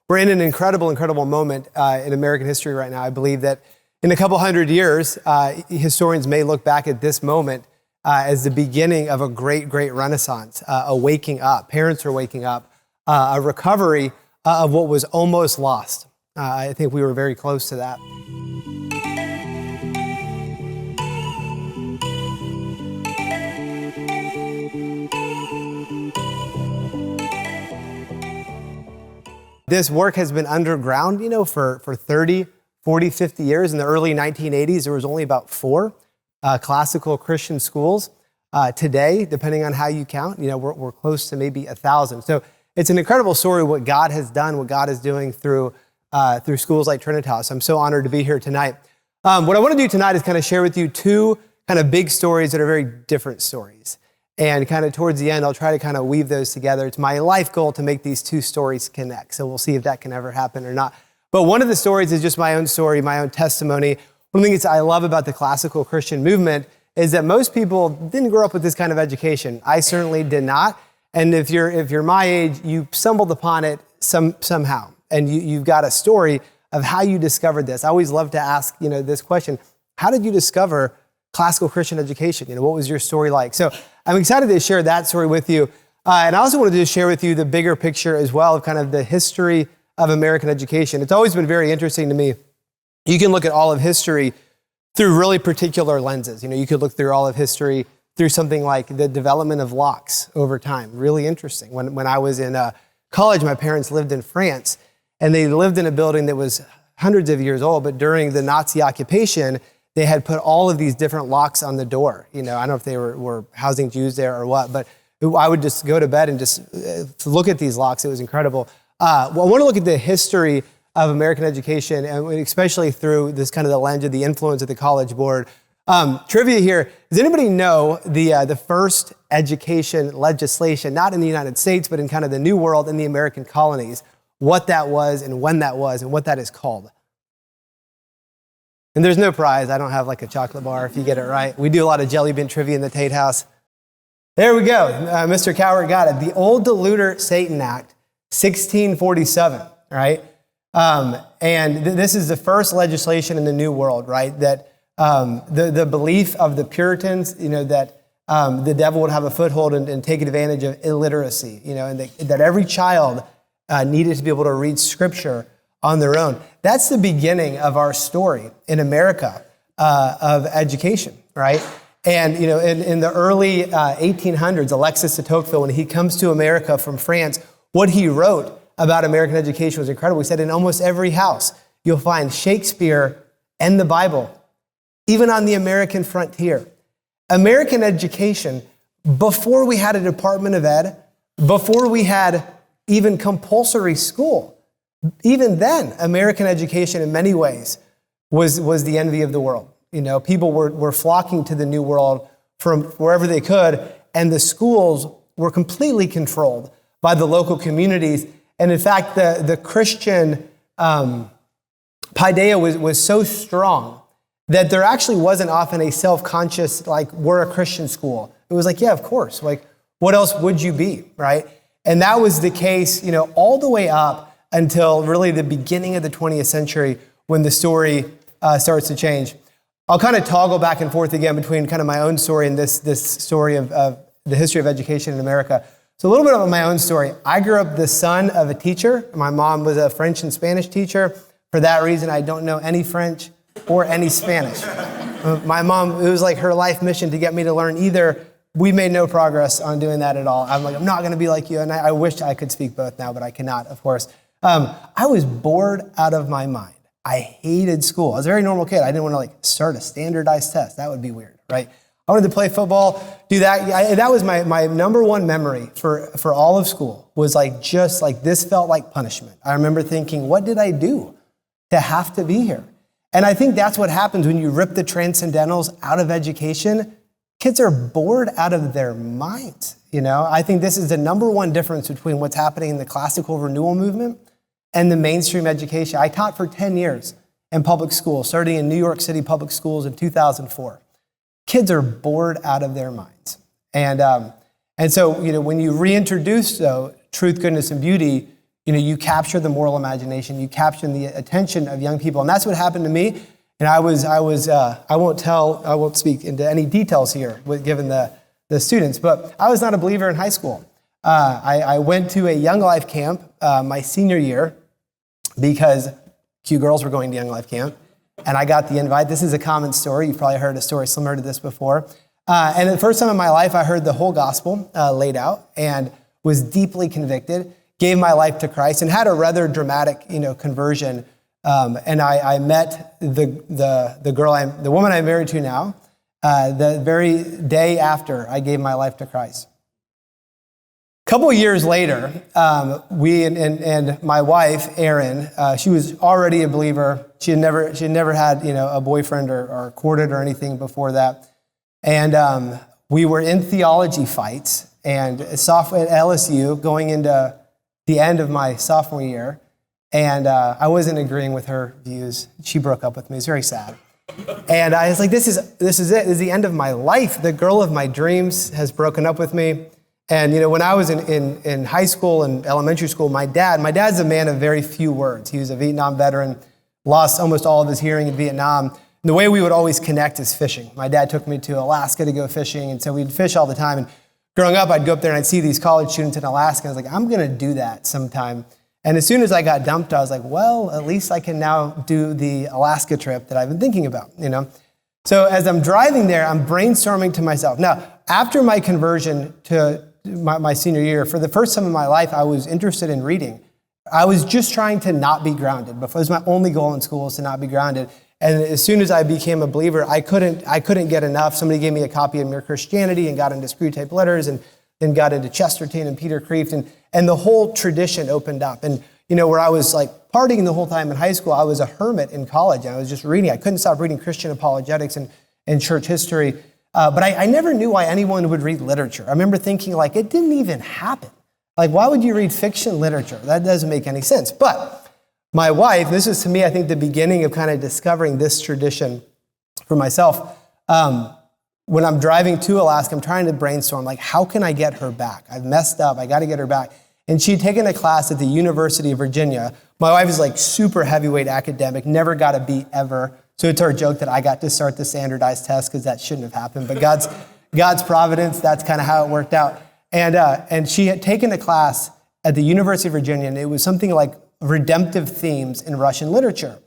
We're in an incredible moment in American history right now. I believe that in a couple hundred years, historians may look back at this moment as the beginning of a great renaissance, a waking up. Parents are waking up, a recovery of what was almost lost. I think we were very close to that. This work has been underground, for 30, 40, 50 years. In the early 1980s, there was only about 4 classical Christian schools. Today, depending on how you count, we're close to maybe 1,000. So it's an incredible story what God has done, what God is doing through schools like Trinitas. I'm so honored to be here tonight. What I want to do tonight is kind of share with you 2 kind of big stories that are very different stories. And kind of towards the end, I'll try to kind of weave those together. It's my life goal to make these 2 stories connect. So we'll see if that can ever happen or not. But one of the stories is just my own story, my own testimony. One of the things I love about the classical Christian movement is that most people didn't grow up with this kind of education. I certainly did not. And if you're my age, you stumbled upon it somehow. And you've got a story of how you discovered this. I always love to ask, this question: how did you discover classical Christian education? What was your story like? So I'm excited to share that story with you. And I also wanted to share with you the bigger picture as well of kind of the history of American education. It's always been very interesting to me. You can look at all of history through really particular lenses. You could look through all of history through something like the development of locks over time. Really interesting. When I was in college, my parents lived in France, and they lived in a building that was hundreds of years old, but during the Nazi occupation, they had put all of these different locks on the door. I don't know if they were housing Jews there or what, but I would just go to bed and just look at these locks. It was incredible. I want to look at the history of American education, and especially through this kind of the lens of the influence of the College Board. Trivia here: does anybody know the first education legislation, not in the United States, but in kind of the New World in the American colonies, what that was and when that was and what that is called? And there's no prize. I don't have like a chocolate bar if you get it right. We do a lot of jelly bean trivia in the Tate house. There we go. Mr. Coward got it. The Old Deluder Satan Act, 1647, right? And this is the first legislation in the New World, right? That the belief of the Puritans, that the devil would have a foothold and take advantage of illiteracy, and that every child needed to be able to read Scripture on their own. That's the beginning of our story in America of education, right? And, in the early 1800s, Alexis de Tocqueville, when he comes to America from France, what he wrote about American education was incredible. He said, in almost every house, you'll find Shakespeare and the Bible, even on the American frontier. American education, before we had a Department of Ed, before we had even compulsory school, even then, American education in many ways was the envy of the world. People were flocking to the New World from wherever they could, and the schools were completely controlled by the local communities. And in fact, the Christian paideia was so strong that there actually wasn't often a self-conscious, like, we're a Christian school. It was like, yeah, of course. Like, what else would you be, right? And that was the case, all the way up until really the beginning of the 20th century when the story starts to change. I'll kind of toggle back and forth again between kind of my own story and this story of the history of education in America. So a little bit about my own story. I grew up the son of a teacher. My mom was a French and Spanish teacher. For that reason, I don't know any French or any Spanish. My mom, it was like her life mission to get me to learn either. We made no progress on doing that at all. I'm not going to be like you. And I wish I could speak both now, but I cannot, of course. I was bored out of my mind. I hated school. I was a very normal kid. I didn't want to start a standardized test. That would be weird, right? I wanted to play football, do that. That was my number one memory for all of school, was just this felt like punishment. I remember thinking, what did I do to have to be here? And I think that's what happens when you rip the transcendentals out of education. Kids are bored out of their minds. I think this is the number one difference between what's happening in the classical renewal movement and the mainstream education. I taught for 10 years in public school, starting in New York City public schools in 2004. Kids are bored out of their minds. And so, when you reintroduce, though, truth, goodness, and beauty, you capture the moral imagination, you capture the attention of young people. And that's what happened to me. And I won't speak into any details here given the students, but I was not a believer in high school. I went to a Young Life camp my senior year because Q girls were going to Young Life camp, and I got the invite. This is a common story. You've probably heard a story similar to this before. And the first time in my life, I heard the whole gospel laid out and was deeply convicted, gave my life to Christ, and had a rather dramatic, conversion. And I met the woman I'm married to now, the very day after I gave my life to Christ. A couple of years later, we and my wife, Erin, she was already a believer. She had never had a boyfriend or courted or anything before that. And we were in theology fights and at LSU going into the end of my sophomore year. And I wasn't agreeing with her views. She broke up with me. It was very sad. And I was like, this is it. This is the end of my life. The girl of my dreams has broken up with me. And when I was in high school and elementary school, my dad's a man of very few words. He was a Vietnam veteran, lost almost all of his hearing in Vietnam. And the way we would always connect is fishing. My dad took me to Alaska to go fishing, and so we'd fish all the time. And growing up, I'd go up there and I'd see these college students in Alaska. I was like, I'm going to do that sometime. And as soon as I got dumped, I was like, well, at least I can now do the Alaska trip that I've been thinking about, So as I'm driving there, I'm brainstorming to myself. Now, after my conversion to my senior year, for the first time in my life, I was interested in reading. I was just trying to not be grounded. It was my only goal in school, is to not be grounded. And as soon as I became a believer, I couldn't get enough. Somebody gave me a copy of Mere Christianity and got into Screwtape Letters, and then got into Chesterton and Peter Kreeft, and the whole tradition opened up. And where I was like partying the whole time in high school, I was a hermit in college, and I was just reading. I couldn't stop reading Christian apologetics and church history. But I never knew why anyone would read literature. I remember thinking, like, it didn't even happen. Like, why would you read fiction literature? That doesn't make any sense. But my wife, this was to me, I think, the beginning of kind of discovering this tradition for myself. When I'm driving to Alaska, I'm trying to brainstorm, like, how can I get her back? I've messed up. I got to get her back. And she'd taken a class at the University of Virginia. My wife is like super heavyweight academic, never got a B ever. So it's our joke that I got to start the standardized test because that shouldn't have happened. But God's providence, that's kind of how it worked out. And she had taken a class at the University of Virginia, and it was something like redemptive themes in Russian literature.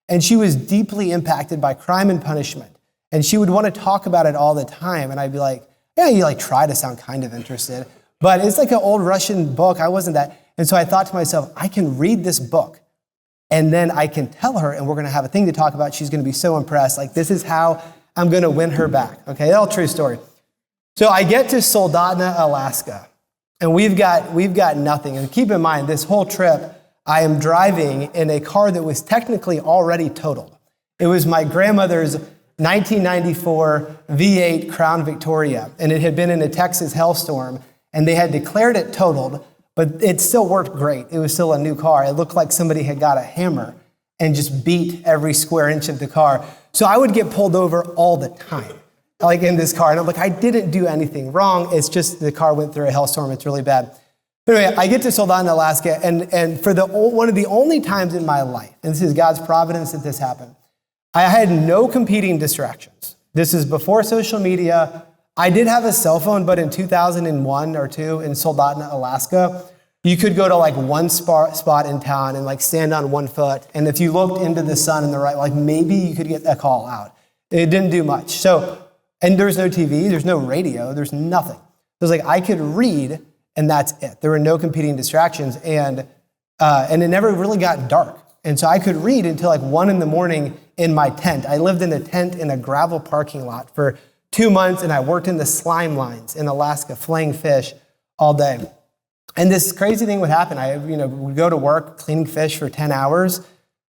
And she was deeply impacted by crime and punishment. And she would want to talk about it all the time. And I'd be like, yeah, you like try to sound kind of interested. But it's like an old Russian book. I wasn't that. And so I thought to myself, I can read this book and then I can tell her, and we're going to have a thing to talk about. She's going to be so impressed. Like, this is how I'm going to win her back. Okay, all true story. So I get to Soldotna, Alaska, and we've got nothing. And keep in mind, this whole trip, I am driving in a car that was technically already totaled. It was my grandmother's 1994 V8 Crown Victoria, and it had been in a Texas hailstorm, and they had declared it totaled, but it still worked great. It was still a new car. It looked like somebody had got a hammer and just beat every square inch of the car. So I would get pulled over all the time, like in this car. And I'm like, I didn't do anything wrong. It's just the car went through a hailstorm. It's really bad. But anyway, I get to Soldotna, Alaska, and for one of the only times in my life, and this is God's providence that this happened, I had no competing distractions. This is before social media. I did have a cell phone, but in 2001 or 2 in Soldotna, Alaska, you could go to like one spot in town and like stand on one foot. And if you looked into the sun in the right, like maybe you could get a call out. It didn't do much. So, and there's no TV, there's no radio, there's nothing. It was like I could read and that's it. There were no competing distractions, and it never really got dark. And so I could read until like 1 a.m. in my tent. I lived in a tent in a gravel parking lot for 2 months, and I worked in the slime lines in Alaska, filleting fish all day. And this crazy thing would happen. I would go to work cleaning fish for 10 hours,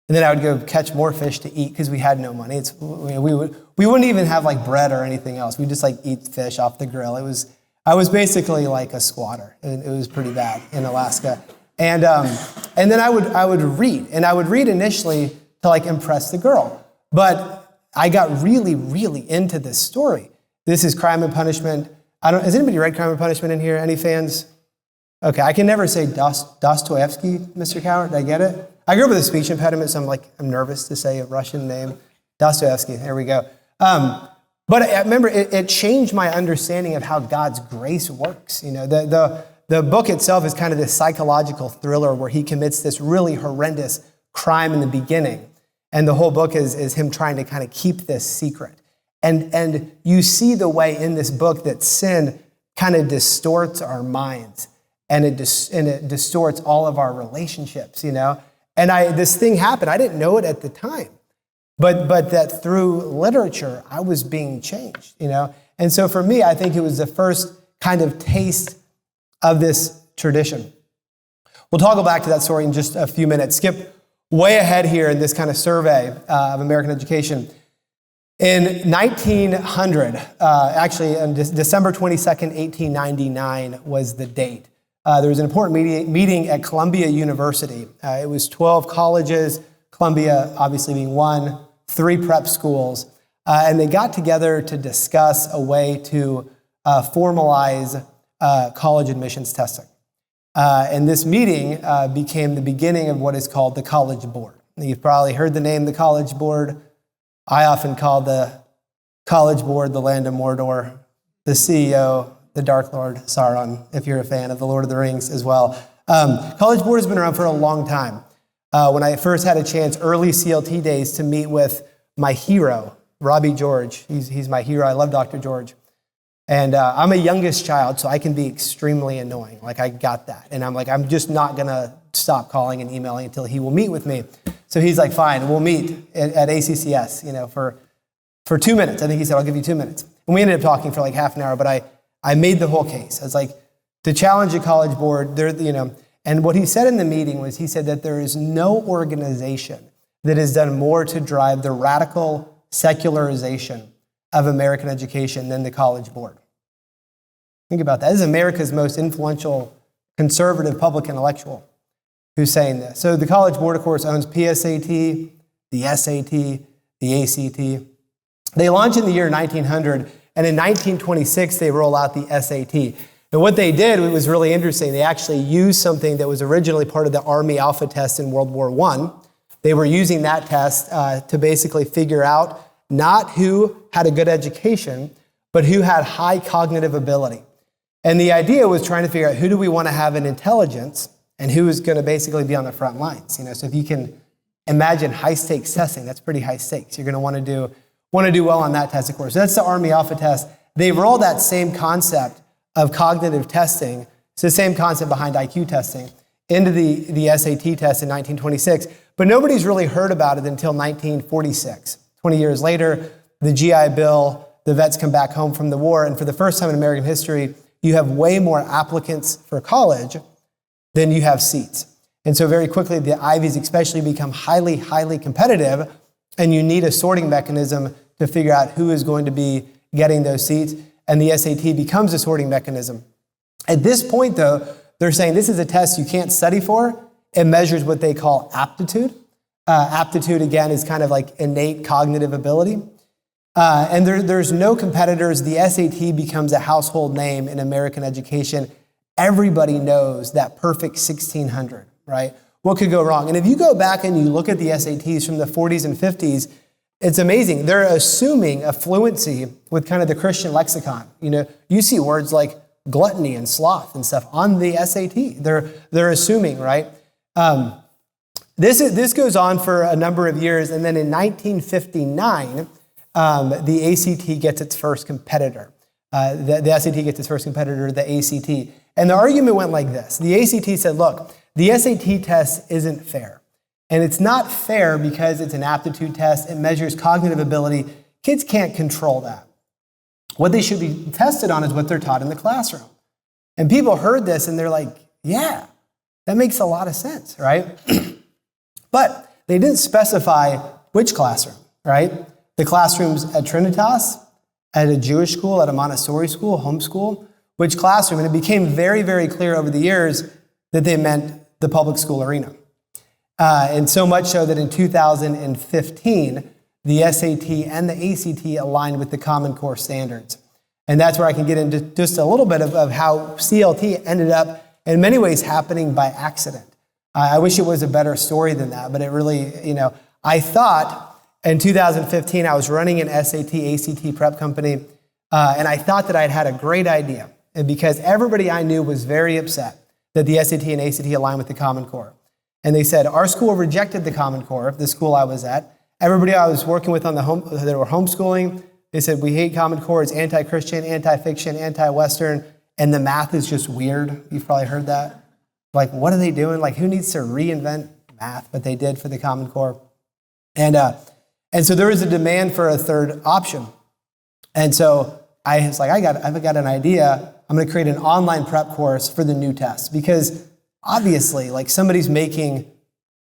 and then I would go catch more fish to eat because we had no money. We wouldn't even have like bread or anything else. We just like eat fish off the grill. I was basically like a squatter, and it was pretty bad in Alaska. And then I would read, and I would read initially to like impress the girl. But I got really, really into this story. This is Crime and Punishment. Has anybody read Crime and Punishment in here? Any fans? Okay, I can never say Dostoevsky, Mr. Coward. Did I get it? I grew up with a speech impediment, so I'm nervous to say a Russian name. Dostoevsky, there we go. But I remember it changed my understanding of how God's grace works. The book itself is kind of this psychological thriller where he commits this really horrendous crime in the beginning. And the whole book is him trying to kind of keep this secret. And you see the way in this book that sin kind of distorts our minds and it distorts all of our relationships, And this thing happened. I didn't know it at the time. But that through literature, I was being changed, And so for me, I think it was the first kind of taste of this tradition. We'll toggle back to that story in just a few minutes. Skip way ahead here in this kind of survey of American education. In 1900, actually on December 22nd, 1899 was the date. There was an important meeting at Columbia University. It was 12 colleges, Columbia obviously being one, 3 prep schools, and they got together to discuss a way to formalize college admissions testing. And this meeting became the beginning of what is called the College Board. You've probably heard the name the College Board. I often call the College Board the Land of Mordor, the CEO, the Dark Lord Sauron, if you're a fan of the Lord of the Rings as well. College Board has been around for a long time. When I first had a chance, early CLT days, to meet with my hero, Robbie George. He's my hero. I love Dr. George. And I'm a youngest child, so I can be extremely annoying. I got that. And I'm just not going to stop calling and emailing until he will meet with me. So he's like, fine, we'll meet at ACCS, for 2 minutes. I think he said, I'll give you 2 minutes. And we ended up talking for half an hour, but I made the whole case. I was like, to challenge a College Board, and what he said in the meeting was, he said that there is no organization that has done more to drive the radical secularization of American education than the College Board. Think about that. This is America's most influential conservative public intellectual who's saying this. So the College Board, of course, owns PSAT, the SAT, the ACT. They launched in the year 1900, and in 1926, they roll out the SAT. And what they did, it was really interesting. They actually used something that was originally part of the Army Alpha test in World War I. They were using that test to basically figure out not who had a good education, but who had high cognitive ability. And the idea was trying to figure out who do we want to have in intelligence and who is going to basically be on the front lines. So if you can imagine high stakes testing, that's pretty high stakes. You're going to want to do well on that test, of course. So that's the Army Alpha test. They rolled that same concept of cognitive testing, it's the same concept behind IQ testing, into the SAT test in 1926. But nobody's really heard about it until 1946. 20 years later, the GI Bill, the vets come back home from the war, and for the first time in American history, you have way more applicants for college than you have seats. And so very quickly, the Ivies especially become highly, highly competitive, and you need a sorting mechanism to figure out who is going to be getting those seats, and the SAT becomes a sorting mechanism. At this point, though, they're saying this is a test you can't study for. It measures what they call aptitude. Aptitude, again, is kind of like innate cognitive ability. And there's no competitors. The SAT becomes a household name in American education. Everybody knows that perfect 1600, right? What could go wrong? And if you go back and you look at the SATs from the 40s and 50s, it's amazing. They're assuming a fluency with kind of the Christian lexicon. You see words like gluttony and sloth and stuff on the SAT. They're assuming, right? This goes on for a number of years, and then in 1959, the ACT gets its first competitor. The SAT gets its first competitor, the ACT. And the argument went like this. The ACT said, look, the SAT test isn't fair. And it's not fair because it's an aptitude test. It measures cognitive ability. Kids can't control that. What they should be tested on is what they're taught in the classroom. And people heard this and they're like, yeah, that makes a lot of sense, right? But they didn't specify which classroom, right? The classrooms at Trinitas, at a Jewish school, at a Montessori school, homeschool, which classroom? And it became very, very clear over the years that they meant the public school arena. And so much so that in 2015, the SAT and the ACT aligned with the Common Core standards. And that's where I can get into just a little bit of how CLT ended up in many ways happening by accident. I wish it was a better story than that, but it really, I thought in 2015, I was running an SAT, ACT prep company, and I thought that I'd had a great idea. And because everybody I knew was very upset that the SAT and ACT aligned with the Common Core. And they said, our school rejected the Common Core, the school I was at. Everybody I was working with they were homeschooling. They said, we hate Common Core. It's anti-Christian, anti-fiction, anti-Western, and the math is just weird. You've probably heard that. Like, what are they doing? Like, who needs to reinvent math? But they did for the Common Core. And so there was a demand for a third option. And so I was like, I've got an idea. I'm going to create an online prep course for the new test, because obviously, like, somebody's making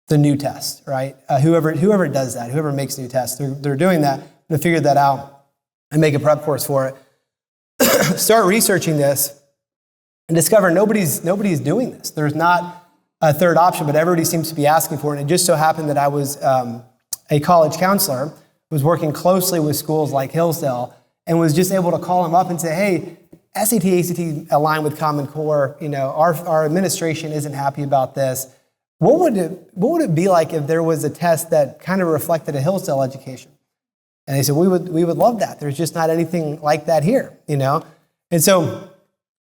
the new test, right? Whoever does that, whoever makes new tests, they're doing that. I'm going to figure that out and make a prep course for it. Start researching this and discover nobody's doing this. There's not a third option, but everybody seems to be asking for it. And it just so happened that I was a college counselor, was working closely with schools like Hillsdale, and was just able to call them up and say, hey, SAT, ACT align with Common Core. Our administration isn't happy about this. What would it be like if there was a test that kind of reflected a Hillsdale education? And they said, we would love that. There's just not anything like that here, And so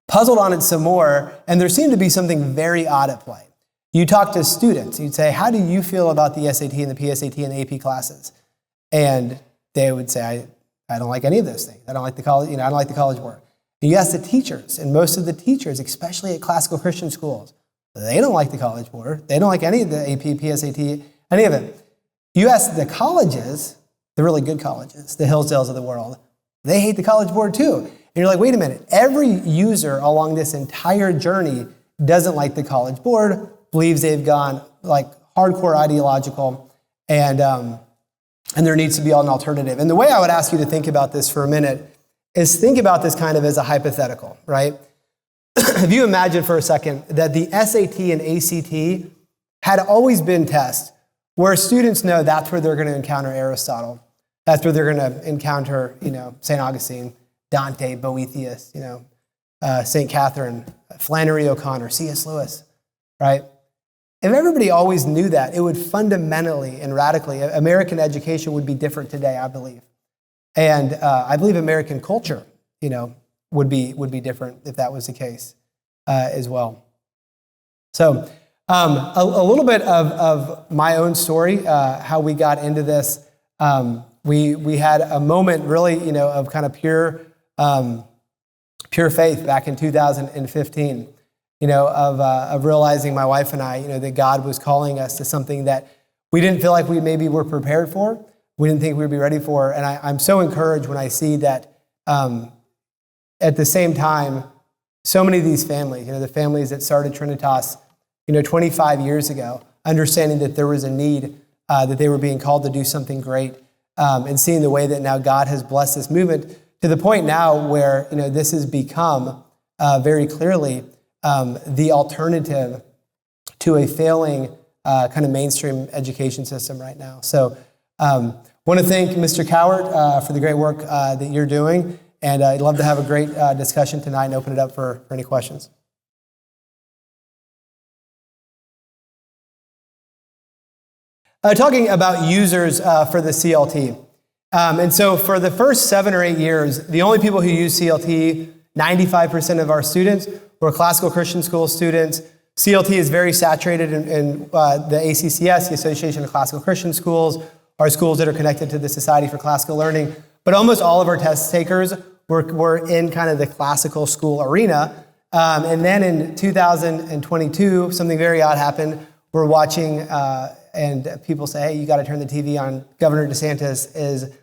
puzzled on it some more, and there seemed to be something very odd at play. You talk to students, you'd say, how do you feel about the SAT and the PSAT and the AP classes? And they would say, I don't like any of those things. I don't like the college, I don't like the College Board. And you ask the teachers, and most of the teachers, especially at classical Christian schools, they don't like the College Board. They don't like any of the AP, PSAT, any of it. You ask the colleges, the really good colleges, the Hillsdales of the world, they hate the College Board too. And you're like, wait a minute, every user along this entire journey doesn't like the College Board, believes they've gone like hardcore ideological, and there needs to be an alternative. And the way I would ask you to think about this for a minute is think about this kind of as a hypothetical, right? If you imagine for a second that the SAT and ACT had always been tests where students know that's where they're going to encounter Aristotle, that's where they're going to encounter, St. Augustine, Dante, Boethius, St. Catherine, Flannery O'Connor, C.S. Lewis, right? If everybody always knew that, it would fundamentally and radically, American education would be different today, I believe. And I believe American culture, would be different if that was the case as well. So a little bit of my own story, how we got into this. We had a moment really, of kind of pure faith back in 2015, of realizing, my wife and I, that God was calling us to something that we didn't feel like we maybe were prepared for. We didn't think we'd be ready for. And I'm so encouraged when I see that at the same time, so many of these families, the families that started Trinitas, 25 years ago, understanding that there was a need, that they were being called to do something great, and seeing the way that now God has blessed this movement to the point now where, this has become very clearly the alternative to a failing kind of mainstream education system right now. So want to thank Mr. Cowart for the great work that you're doing, and I'd love to have a great discussion tonight and open it up for any questions. Talking about users for the CLT. And so for the first 7 or 8 years, the only people who use CLT, 95% of our students were classical Christian school students. CLT is very saturated in the ACCS, the Association of Classical Christian Schools, our schools that are connected to the Society for Classical Learning. But almost all of our test takers were in kind of the classical school arena. And then in 2022, something very odd happened. We're watching, and people say, hey, you got to turn the TV on. Governor DeSantis is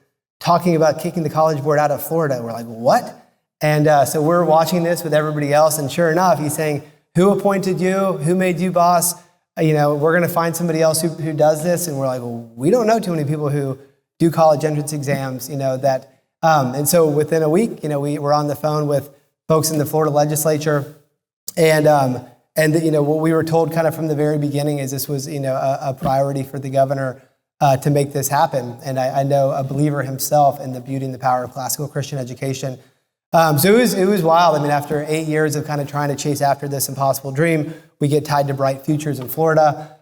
talking about kicking the College Board out of Florida. We're like, what? And so we're watching this with everybody else. And sure enough, he's saying, who appointed you? Who made you boss? We're going to find somebody else who does this. And we're like, well, we don't know too many people who do college entrance exams, that. And so within a week, we were on the phone with folks in the Florida legislature. And what we were told kind of from the very beginning is this was, a priority for the governor to make this happen. And I know a believer himself in the beauty and the power of classical Christian education. So it was wild. I mean, after 8 years of kind of trying to chase after this impossible dream, we get tied to bright futures in Florida.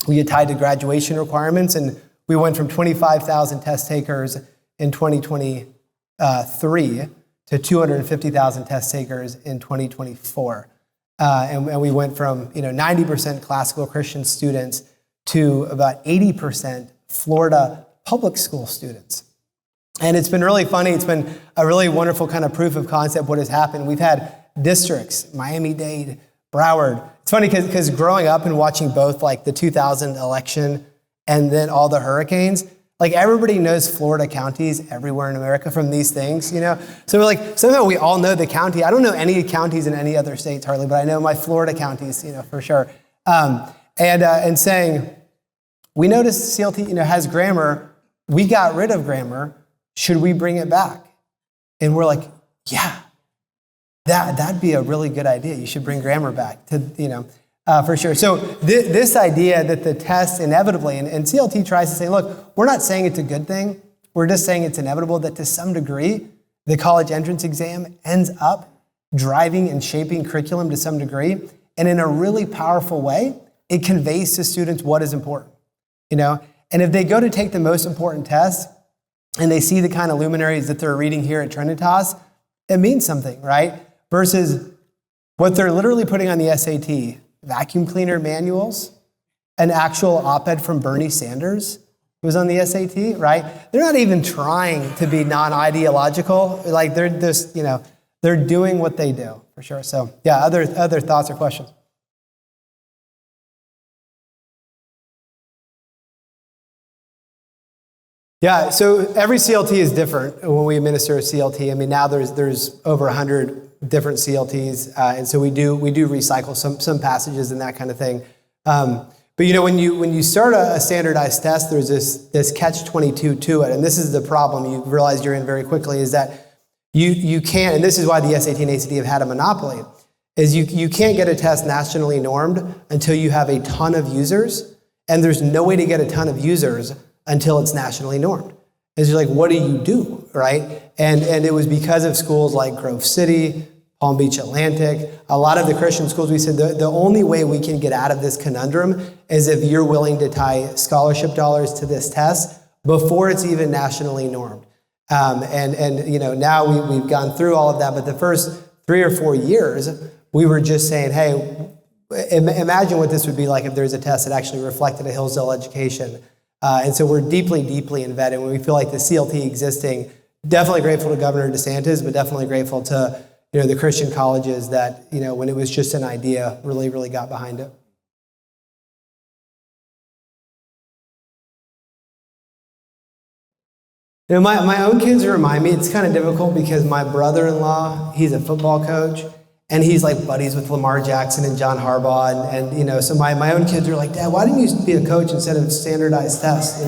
We get tied to graduation requirements, and we went from 25,000 test takers in 2023 to 250,000 test takers in 2024. And we went from 90% classical Christian students to about 80% Florida public school students. And it's been really funny. It's been a really wonderful kind of proof of concept what has happened. We've had districts, Miami-Dade, Broward. It's funny because growing up and watching both like the 2000 election and then all the hurricanes, like everybody knows Florida counties everywhere in America from these things, So we're like, somehow we all know the county. I don't know any counties in any other states hardly, but I know my Florida counties, for sure. And saying, we noticed CLT, has grammar. We got rid of grammar. Should we bring it back? And we're like, yeah, that'd be a really good idea. You should bring grammar back to, for sure. So this idea that the test inevitably, and CLT tries to say, look, we're not saying it's a good thing. We're just saying it's inevitable that to some degree, the college entrance exam ends up driving and shaping curriculum to some degree. And in a really powerful way, it conveys to students what is important, And if they go to take the most important test, and they see the kind of luminaries that they're reading here at Trinitas, it means something, right? Versus what they're literally putting on the SAT, vacuum cleaner manuals, an actual op-ed from Bernie Sanders was on the SAT, right? They're not even trying to be non-ideological. Like they're just, they're doing what they do, for sure. So yeah, other thoughts or questions? Yeah, so every CLT is different when we administer a CLT. I mean, now there's over 100 different CLTs, and so we do recycle some passages and that kind of thing. But when you start a standardized test, there's this catch-22 to it, and this is the problem you realize you're in very quickly, is that you can't, and this is why the SAT and ACT have had a monopoly, is you can't get a test nationally normed until you have a ton of users, and there's no way to get a ton of users until it's nationally normed. It's just like, what do, right? And it was because of schools like Grove City, Palm Beach Atlantic, a lot of the Christian schools, we said the only way we can get out of this conundrum is if you're willing to tie scholarship dollars to this test before it's even nationally normed. Now we've gone through all of that, but the first 3 or 4 years, we were just saying, hey, imagine what this would be like if there's a test that actually reflected a Hillsdale education. And so we're deeply, deeply embedded. When we feel like the CLT existing, definitely grateful to Governor DeSantis, but definitely grateful to the Christian colleges that when it was just an idea, really, really got behind it. My own kids remind me, it's kind of difficult because my brother-in-law, he's a football coach, and he's like buddies with Lamar Jackson and John Harbaugh. And so my own kids are like, Dad, why didn't you be a coach instead of standardized tests?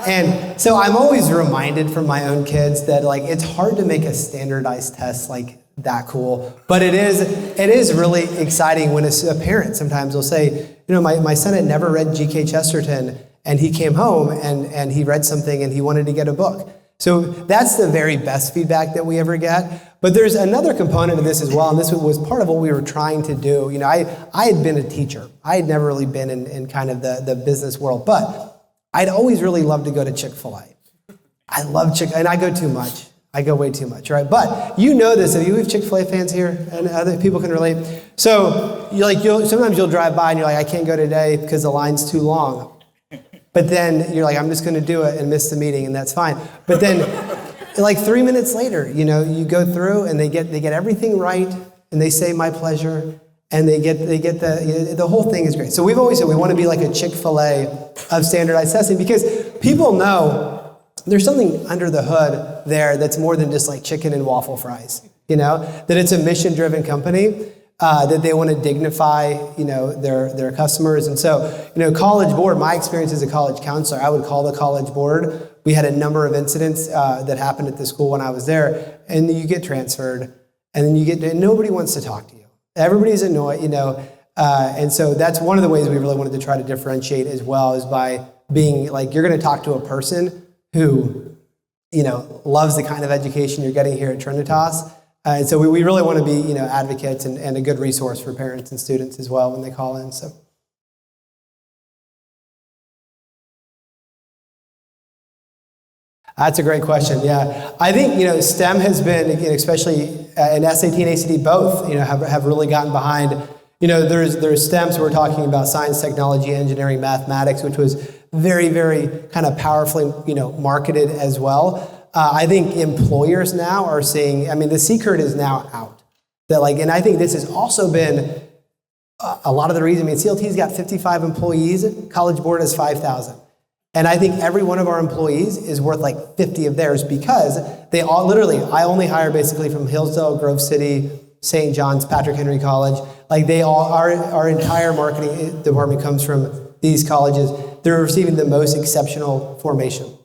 And so I'm always reminded from my own kids that like, it's hard to make a standardized test like that cool. But it is really exciting when a parent sometimes will say, my son had never read G.K. Chesterton, and he came home and he read something and he wanted to get a book. So that's the very best feedback that we ever get. But there's another component of this as well, and this was part of what we were trying to do. I had been a teacher. I had never really been in kind of the business world, but I'd always really loved to go to Chick-fil-A. I love Chick-fil-A, and I go too much. I go way too much, right? But you know this, if you have Chick-fil-A fans here, and other people can relate. So sometimes you'll drive by and you're like, I can't go today because the line's too long. But then you're like, I'm just going to do it and miss the meeting, and that's fine. But then, like 3 minutes later, you go through and they get everything right, and they say my pleasure, and they get the whole thing is great. So we've always said we want to be like a Chick-fil-A of standardized testing because people know there's something under the hood there that's more than just like chicken and waffle fries. That it's a mission-driven company. That they want to dignify, their customers. And so, college board, my experience as a college counselor, I would call the college board. We had a number of incidents that happened at the school when I was there, and you get transferred, and then nobody wants to talk to you. Everybody's annoyed, and so that's one of the ways we really wanted to try to differentiate as well, is by being like, you're going to talk to a person who loves the kind of education you're getting here at Trinitas. And so we really want to be, advocates and a good resource for parents and students as well when they call in. So. That's a great question. Yeah, I think STEM has been, especially in SAT and ACT both, have really gotten behind. There's STEM, so we're talking about science, technology, engineering, mathematics, which was very, very kind of powerfully, marketed as well. I think employers now are seeing. The secret is now out. And I think this has also been a lot of the reason. CLT's got 55 employees. College Board has 5,000. And I think every one of our employees is worth like 50 of theirs because they all I only hire basically from Hillsdale, Grove City, St. John's, Patrick Henry College. Our entire marketing department comes from these colleges. They're receiving the most exceptional formation.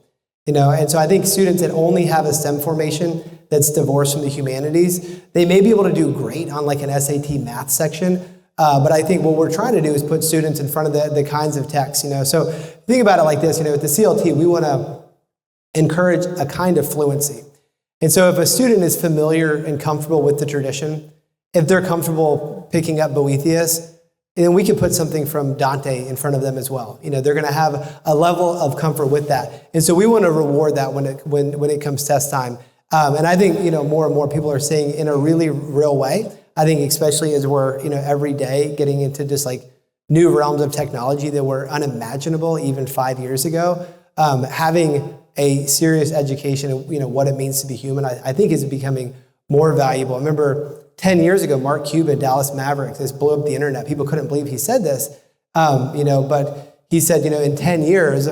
And so I think students that only have a STEM formation that's divorced from the humanities, they may be able to do great on like an SAT math section. But I think what we're trying to do is put students in front of the kinds of texts, So think about it like this, with the CLT, we want to encourage a kind of fluency. And so if a student is familiar and comfortable with the tradition, if they're comfortable picking up Boethius, then we can put something from Dante in front of them as well. They're going to have a level of comfort with that. And so we want to reward that when it comes test time. And I think, more and more people are saying in a really real way. I think especially as we're, every day getting into just like new realms of technology that were unimaginable even 5 years ago, having a serious education of, what it means to be human, I think is becoming more valuable. I remember 10 years ago, Mark Cuban, Dallas Mavericks, this blew up the internet. People couldn't believe he said this, but he said, in 10 years,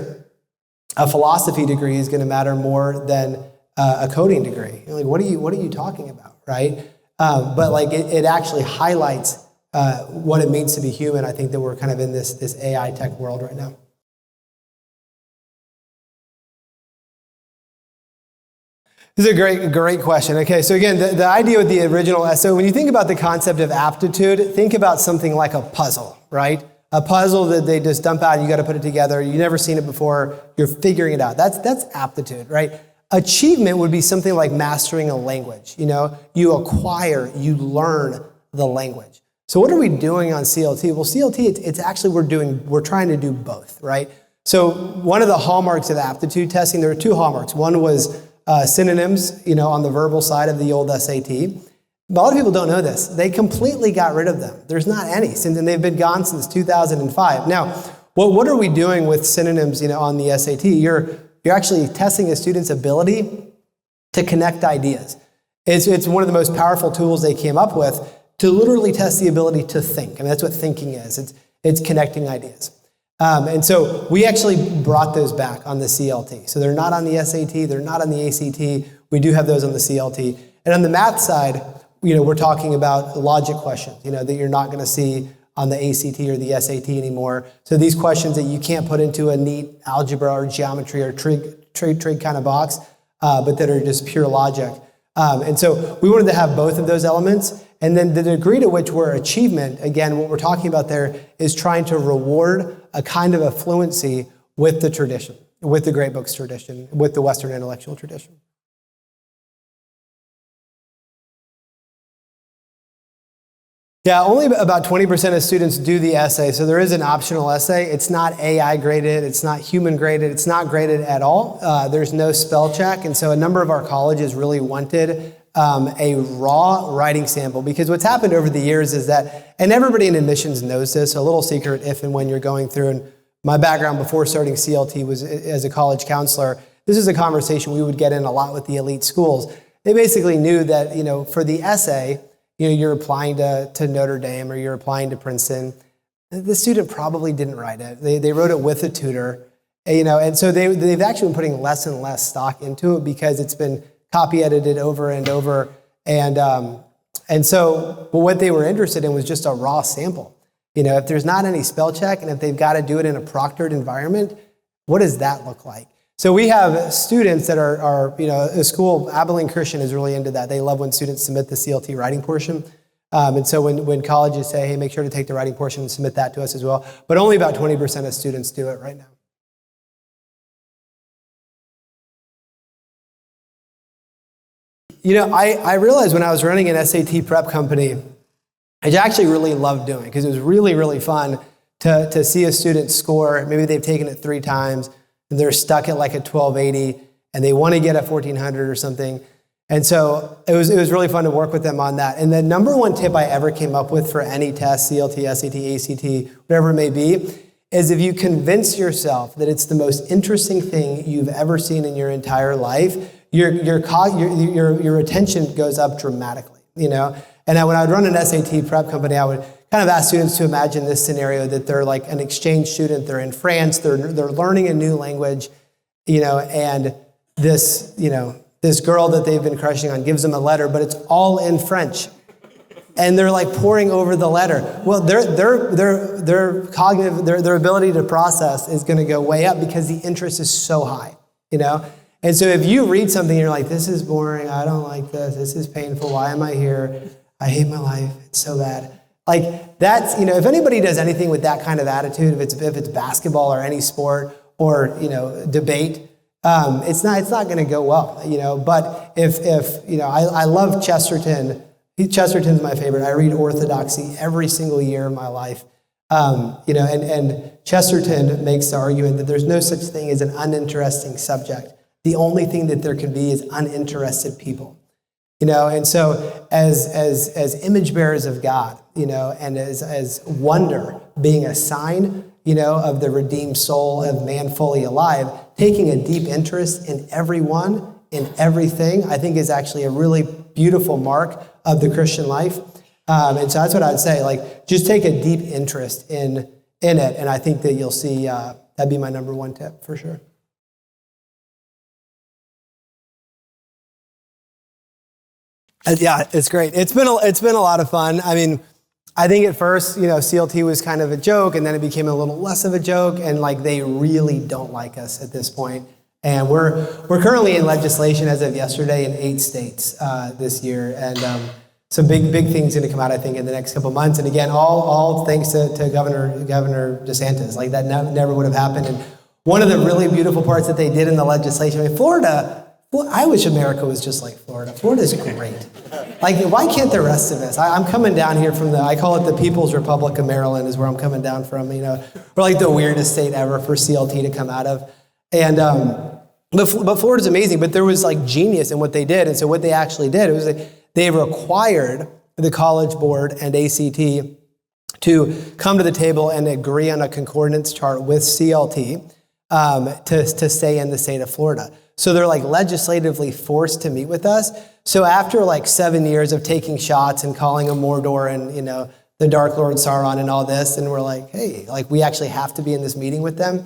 a philosophy degree is going to matter more than a coding degree. You're like, what are you talking about, right? But it actually highlights what it means to be human. I think that we're kind of in this AI tech world right now. This is a great question. Okay, so again, the idea with the original, so when you think about the concept of aptitude, think about something like a puzzle, right? A puzzle that they just dump out and you got to put it together. You've never seen it before. You're figuring it out. That's aptitude, right? Achievement would be something like mastering a language. You acquire, you learn the language. So what are we doing on CLT? Well, CLT, it's actually we're trying to do both, right? So one of the hallmarks of aptitude testing, there were two hallmarks. One was synonyms, on the verbal side of the old SAT. But a lot of people don't know this. They completely got rid of them. There's not any, and they've been gone since 2005. Now, what are we doing with synonyms, on the SAT? You're actually testing a student's ability to connect ideas. It's one of the most powerful tools they came up with to literally test the ability to think. That's what thinking is. It's connecting ideas. And so we actually brought those back on the CLT. So they're not on the SAT, they're not on the ACT. We do have those on the CLT. And on the math side, we're talking about logic questions, that you're not going to see on the ACT or the SAT anymore. So these questions that you can't put into a neat algebra or geometry or trig kind of box, but that are just pure logic. And so we wanted to have both of those elements. And then the degree to which we're achievement, again, what we're talking about there is trying to reward a kind of a fluency with the tradition, with the great books tradition, with the Western intellectual tradition. Yeah, only about 20% of students do the essay, so there is an optional essay. It's not AI graded, it's not human graded, it's not graded at all. There's no spell check, and so a number of our colleges really wanted a raw writing sample, because what's happened over the years is that, and everybody in admissions knows this, a little secret if and when you're going through, and my background before starting CLT was as a college counselor. This is a conversation we would get in a lot with the elite schools. They basically knew that, for the essay, you're applying to Notre Dame or you're applying to Princeton. The student probably didn't write it. They wrote it with a tutor, and so they've actually been putting less and less stock into it because it's been copy edited over and over. And so what they were interested in was just a raw sample. If there's not any spell check and if they've got to do it in a proctored environment, what does that look like? So we have students that are a school, Abilene Christian is really into that. They love when students submit the CLT writing portion. And so when colleges say, hey, make sure to take the writing portion and submit that to us as well. But only about 20% of students do it right now. I realized when I was running an SAT prep company, I actually really loved doing, because it was really, really fun to see a student score. Maybe they've taken it 3 times and they're stuck at like a 1280 and they want to get a 1400 or something. And so it was really fun to work with them on that. And the number one tip I ever came up with for any test, CLT, SAT, ACT, whatever it may be, is if you convince yourself that it's the most interesting thing you've ever seen in your entire life, your attention goes up dramatically, And when I would run an SAT prep company, I would kind of ask students to imagine this scenario, that they're like an exchange student, they're in France, they're learning a new language, and this girl that they've been crushing on gives them a letter, but it's all in French. And they're like poring over the letter. Well, their cognitive, their ability to process is going to go way up because the interest is so high, And so if you read something and you're like, this is boring, I don't like this is painful, why am I here? I hate my life, it's so bad. Like that's, if anybody does anything with that kind of attitude, if it's basketball or any sport or, debate, it's not going to go well, But if I love Chesterton. Chesterton's my favorite. I read Orthodoxy every single year of my life, and Chesterton makes the argument that there's no such thing as an uninteresting subject. The only thing that there can be is uninterested people, And so as image bearers of God, and as wonder being a sign, of the redeemed soul of man fully alive, taking a deep interest in everyone, in everything, I think is actually a really beautiful mark of the Christian life. And so that's what I'd say, like, just take a deep interest in it. And I think that you'll see, that'd be my number one tip for sure. Yeah, it's great. It's been a lot of fun. I mean, I think at first, CLT was kind of a joke, and then it became a little less of a joke, and like they really don't like us at this point. And we're currently in legislation as of yesterday in 8 states this year, and some big things going to come out, I think, in the next couple months. And again, all thanks to Governor DeSantis. Like that never would have happened. And one of the really beautiful parts that they did in the legislation, I mean, Florida. Well, I wish America was just like Florida. Florida's great. Like, why can't the rest of us? I'm coming down here from I call it the People's Republic of Maryland is where I'm coming down from, We're like the weirdest state ever for CLT to come out of. And, but Florida's amazing, but there was like genius in what they did. And so what they actually did was they required the College Board and ACT to come to the table and agree on a concordance chart with CLT to stay in the state of Florida. So they're like legislatively forced to meet with us. So after like 7 years of taking shots and calling them Mordor and, the Dark Lord Sauron and all this, and we're like, hey, like we actually have to be in this meeting with them.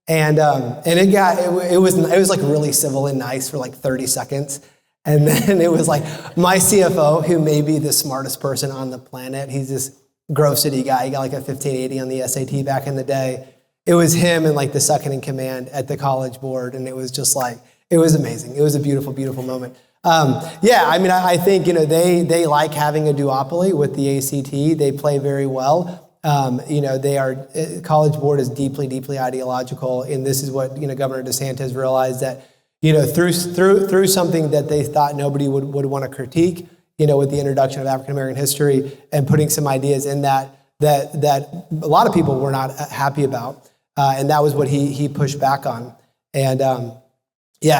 And it was like really civil and nice for like 30 seconds. And then it was like my CFO, who may be the smartest person on the planet. He's this Grove City guy. He got like a 1580 on the SAT back in the day. It was him and like the second in command at the College Board. And it was just like, it was amazing. It was a beautiful, beautiful moment. I think, they like having a duopoly with the ACT. They play very well. College Board is deeply, deeply ideological. And this is what, Governor DeSantis realized that, through something that they thought nobody would want to critique, with the introduction of African-American history and putting some ideas in that a lot of people were not happy about. And that was what he pushed back on. And,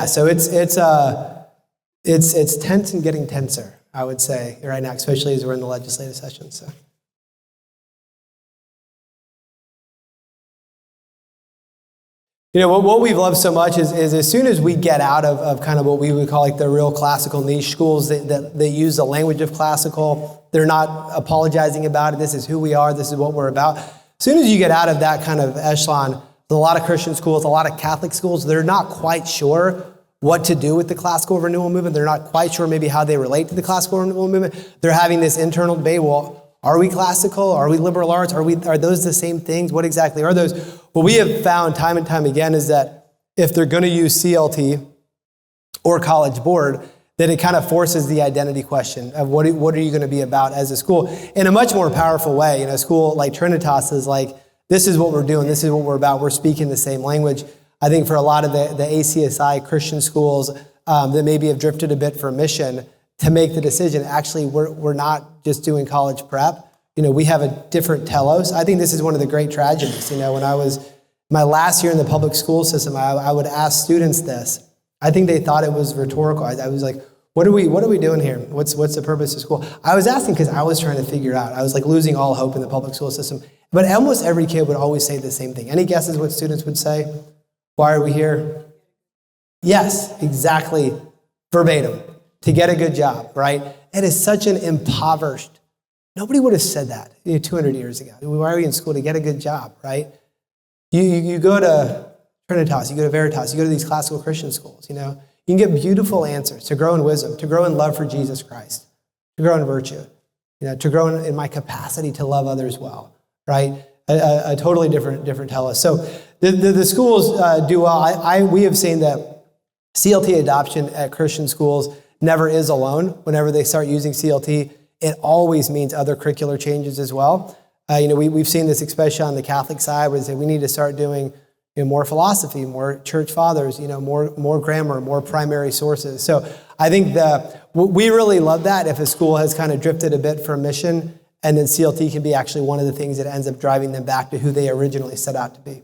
so it's tense and getting tenser, I would say, right now, especially as we're in the legislative session. So. What we've loved so much is as soon as we get out of kind of what we would call like the real classical niche schools that use the language of classical, they're not apologizing about it. This is who we are. This is what we're about. As soon as you get out of that kind of echelon, a lot of Christian schools, a lot of Catholic schools, they're not quite sure what to do with the classical renewal movement. They're not quite sure maybe how they relate to the classical renewal movement. They're having this internal debate. Well, are we classical? Are we liberal arts? Are those the same things? What exactly are those? What we have found time and time again is that if they're going to use CLT or College Board, that it kind of forces the identity question of what are you going to be about as a school in a much more powerful way. A school like Trinitas is like, this is what we're doing. This is what we're about. We're speaking the same language. I think for a lot of the ACSI Christian schools that maybe have drifted a bit from mission, to make the decision. Actually, we're not just doing college prep. We have a different telos. I think this is one of the great tragedies. When I was my last year in the public school system, I would ask students this. I think they thought it was rhetorical. I was like, what are we doing here? What's the purpose of school? I was asking because I was trying to figure out. I was like losing all hope in the public school system. But almost every kid would always say the same thing. Any guesses what students would say? Why are we here? Yes, exactly, verbatim, to get a good job, right? It is such an impoverished. Nobody would have said that 200 years ago. Why are we in school? To get a good job, right? You go to Trinitas, you go to Veritas, you go to these classical Christian schools, you can get beautiful answers to grow in wisdom, to grow in love for Jesus Christ, to grow in virtue, to grow in my capacity to love others well, right? A totally different telos. So the schools do well. We have seen that CLT adoption at Christian schools never is alone. Whenever they start using CLT, it always means other curricular changes as well. We've seen this especially on the Catholic side, where they say we need to start doing more philosophy, more church fathers, more grammar, more primary sources. So I think we really love that if a school has kind of drifted a bit from mission, and then CLT can be actually one of the things that ends up driving them back to who they originally set out to be.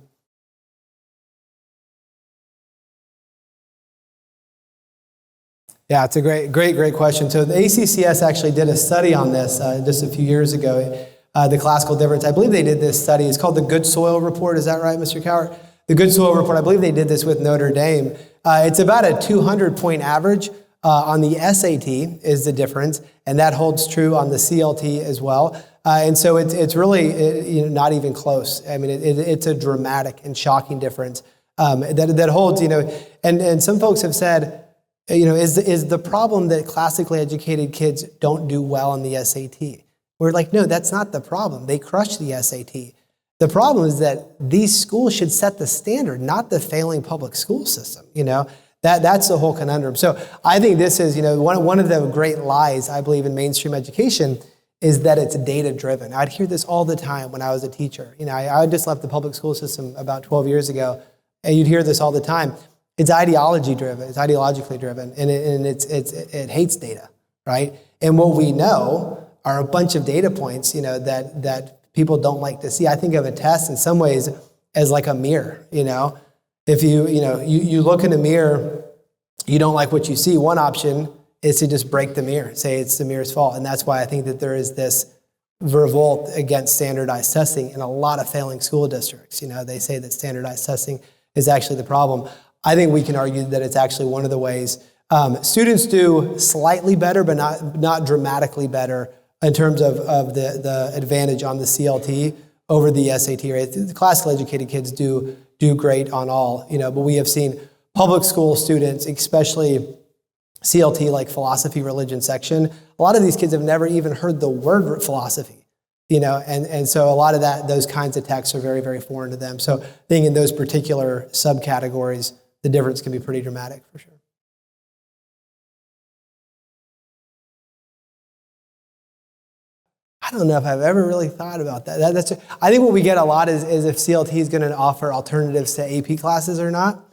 Yeah, it's a great question. So the ACCS actually did a study on this just a few years ago, the classical difference. I believe they did this study. It's called the Good Soil Report. Is that right, Mr. Cowart? The Good Soil Report, I believe they did this with Notre Dame. It's about a 200-point average on the SAT is the difference, and that holds true on the CLT as well. And so it's really not even close. I mean, it's a dramatic and shocking difference that holds. And some folks have said, is the problem that classically educated kids don't do well on the SAT? We're like, no, that's not the problem. They crush the SAT. The problem is that these schools should set the standard, not the failing public school system. That's the whole conundrum. So I think this is, one of the great lies, I believe, in mainstream education is that it's data driven. I'd hear this all the time when I was a teacher. I just left the public school system about 12 years ago, and you'd hear this all the time. It's ideology driven. It's ideologically driven, and it hates data, right? And what we know are a bunch of data points, that people don't like to see. I think of a test in some ways as like a mirror. If you look in a mirror, you don't like what you see. One option is to just break the mirror, say it's the mirror's fault, and that's why I think that there is this revolt against standardized testing in a lot of failing school districts. They say that standardized testing is actually the problem. I think we can argue that it's actually one of the ways. Students do slightly better, but not dramatically better in terms of the advantage on the CLT over the SAT rate. The classical educated kids do great on all, but we have seen public school students, especially CLT, like philosophy, religion section, a lot of these kids have never even heard the word philosophy, and so a lot of those kinds of texts are very, very foreign to them. So being in those particular subcategories, the difference can be pretty dramatic for sure. I don't know if I've ever really thought about that. I think what we get a lot is if CLT is going to offer alternatives to AP classes or not.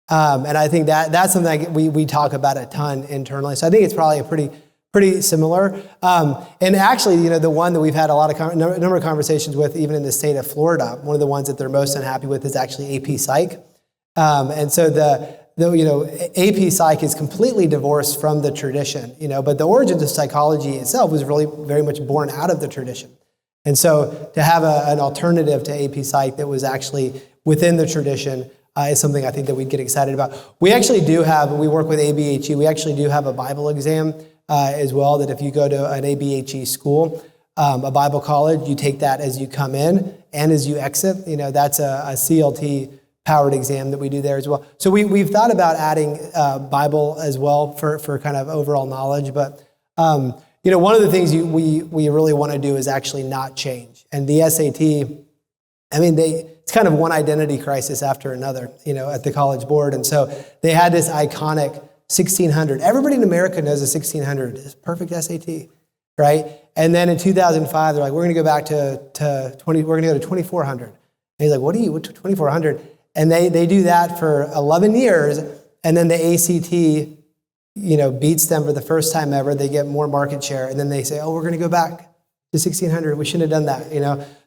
And I think that's something we talk about a ton internally. So I think it's probably a pretty similar. And actually, the one that we've had a number of conversations with, even in the state of Florida, one of the ones that they're most unhappy with is actually AP Psych. And so the AP Psych is completely divorced from the tradition, but the origins of psychology itself was really very much born out of the tradition. And so to have an alternative to AP Psych that was actually within the tradition is something I think that we'd get excited about. We actually we work with ABHE, we actually do have a Bible exam as well, that if you go to an ABHE school, a Bible college, you take that as you come in and as you exit. That's a CLT powered exam that we do there as well. So we've thought about adding Bible as well for kind of overall knowledge. But one of the things we really want to do is actually not change. And the SAT, it's kind of one identity crisis after another, at the College Board. And so they had this iconic 1600. Everybody in America knows a 1600 is perfect SAT, right? And then in 2005, they're like, we're going to go back to 2400. And he's like, what 2400? And they do that for 11 years, and then the ACT beats them for the first time ever. They get more market share, and then they say, "Oh, we're going to go back to 1600. We shouldn't have done that."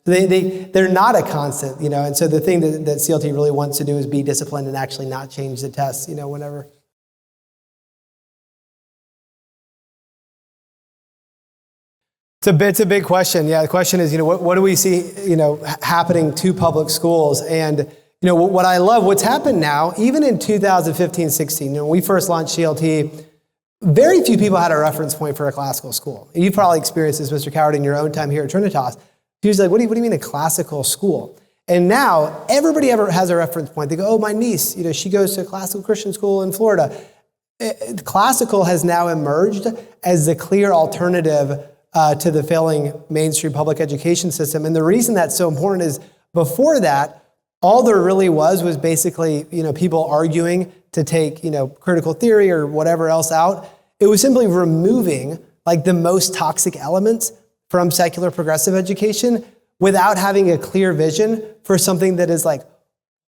They're not a constant. And so the thing that CLT really wants to do is be disciplined and actually not change the tests. Whenever. It's a big question. Yeah, the question is, what do we see, happening to public schools? And, what I love, what's happened now, even in 2015, 16, when we first launched CLT, very few people had a reference point for a classical school. And you've probably experienced this, Mr. Coward, in your own time here at Trinitas. He was like, what do you mean a classical school? And now everybody ever has a reference point. They go, oh, my niece, she goes to a classical Christian school in Florida. Classical has now emerged as the clear alternative to the failing mainstream public education system. And the reason that's so important is before that, all there really was basically, people arguing to take, critical theory or whatever else out. It was simply removing the most toxic elements from secular progressive education without having a clear vision for something that is